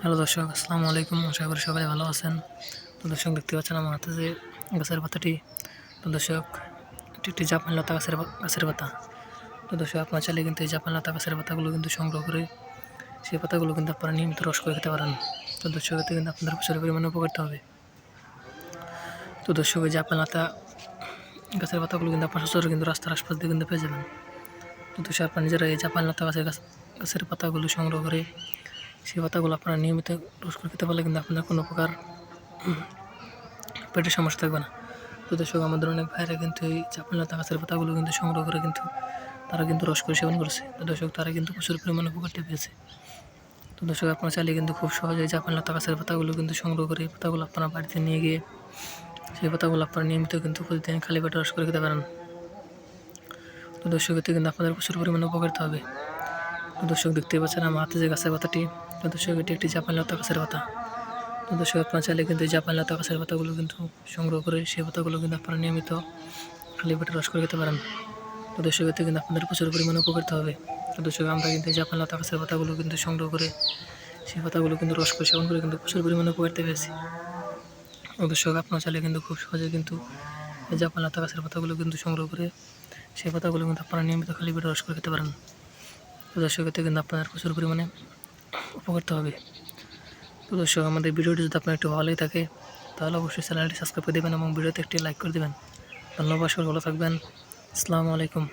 Hello দর্শক, আসসালামু আলাইকুম। আশা করি সবাই ভালো আছেন। তো দর্শক, দেখতে পাচ্ছেন আমার হাতে যে গাছের পাতাটি। তো দর্শক, এটি একটি জাপানি লতা গাছের পাতা। তো দর্শক, আপনার চাইলে কিন্তু এই জাপানি লতা গাছের পাতাগুলো কিন্তু সংগ্রহ করে সেই পাতাগুলো কিন্তু আপনারা নিয়মিত রস করে খেতে পারেন। তো দর্শক, এতে কিন্তু আপনাদের প্রচুর পরিমাণে উপকারিতা হবে। তো দর্শক, এই জাপানি লতা গাছের পাতাগুলো কিন্তু আপনার সচরাচর কিন্তু রাস্তার আশপাশ দিয়ে কিন্তু পেয়ে যাবেন। তো দর্শক, আপনারা নিজেরা এই জাপানি লতা গাছের পাতাগুলো সংগ্রহ করে সেই পাতাগুলো আপনারা নিয়মিত রস করে খেতে পারলে কিন্তু আপনাদের কোনো প্রকার পেটের সমস্যা থাকবে না। তো দর্শক, আমাদের অনেক ভাইরা কিন্তু এই জাপানি লতা গাছের পাতাগুলো কিন্তু সংগ্রহ করে কিন্তু তারা কিন্তু রস করে সেবন করেছে। তো দর্শক, তারা কিন্তু প্রচুর পরিমাণে উপকারটা পেয়েছে। তো দর্শক, আপনারা চাইলে কিন্তু খুব সহজেই জাপানি লতা গাছের পাতাগুলো কিন্তু সংগ্রহ করে এই পাতাগুলো আপনারা বাড়িতে নিয়ে গিয়ে সেই পাতাগুলো আপনারা নিয়মিত কিন্তু প্রতিদিন খালি পেটে রস করে খেতে পারেন। তো দর্শক, এতে কিন্তু আপনাদের প্রচুর পরিমাণে উপকারিতা হবে। তো দর্শক, দেখতেই পাচ্ছেন আমার হাতে যে গাছের পাতাটি। তো দর্শক, এটি একটি জাপানি লতা গাছের পাতা। তো দর্শক, আপনারা চাইলে কিন্তু এই জাপানি লতা গাছের পাতাগুলো কিন্তু সংগ্রহ করে সেই পাতাগুলো কিন্তু আপনারা নিয়মিত খালি পেটে রস করে খেতে পারেন। তো দর্শক, এতে কিন্তু আপনাদের প্রচুর পরিমাণে উপকৃত হবে। তো দর্শক, আমরা কিন্তু এই জাপানি লতা গাছের পাতাগুলো কিন্তু সংগ্রহ করে সেই পাতাগুলো কিন্তু রস করে সেবন করে কিন্তু প্রচুর পরিমাণে উপকারিতা পেয়েছি। তো দর্শক, আপনারা চাইলে কিন্তু খুব সহজে কিন্তু এই জাপানি লতা গাছের পাতাগুলো কিন্তু সংগ্রহ করে সেই পাতাগুলো কিন্তু আপনারা নিয়মিত খালি পেটে রস করে খেতে পারেন। তো দর্শক, এতে কিন্তু আপনাদের প্রচুর পরিমাণে উপকৃত হবে। তো দর্শক, আমাদের ভিডিওটি যদি আপনার একটু ভালো লেগে থাকে তাহলে অবশ্যই চ্যানেলটি সাবস্ক্রাইব করে দেবেন এবং ভিডিওতে একটি লাইক করে দেবেন। ধন্যবাদ, সবাই ভালো থাকবেন। আসসালামু আলাইকুম।